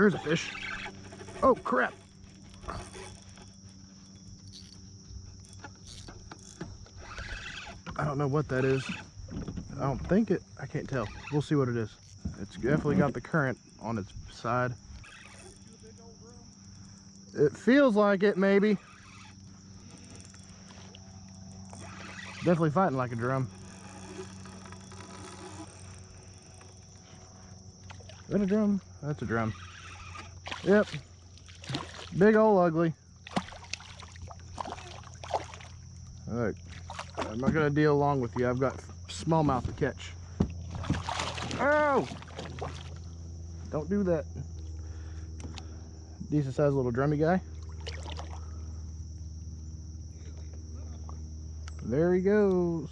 there's a fish. Oh crap. I don't know what that is. I don't think it, I can't tell. We'll see what it is. It's definitely got the current on its side. It feels like it, maybe. Definitely fighting like a drum. Is that a drum? That's a drum. Yep. Big ol' ugly. Look, I'm not gonna deal long with you. I've got smallmouth to catch. Oh! Don't do that. Decent sized little drummy guy. There he goes.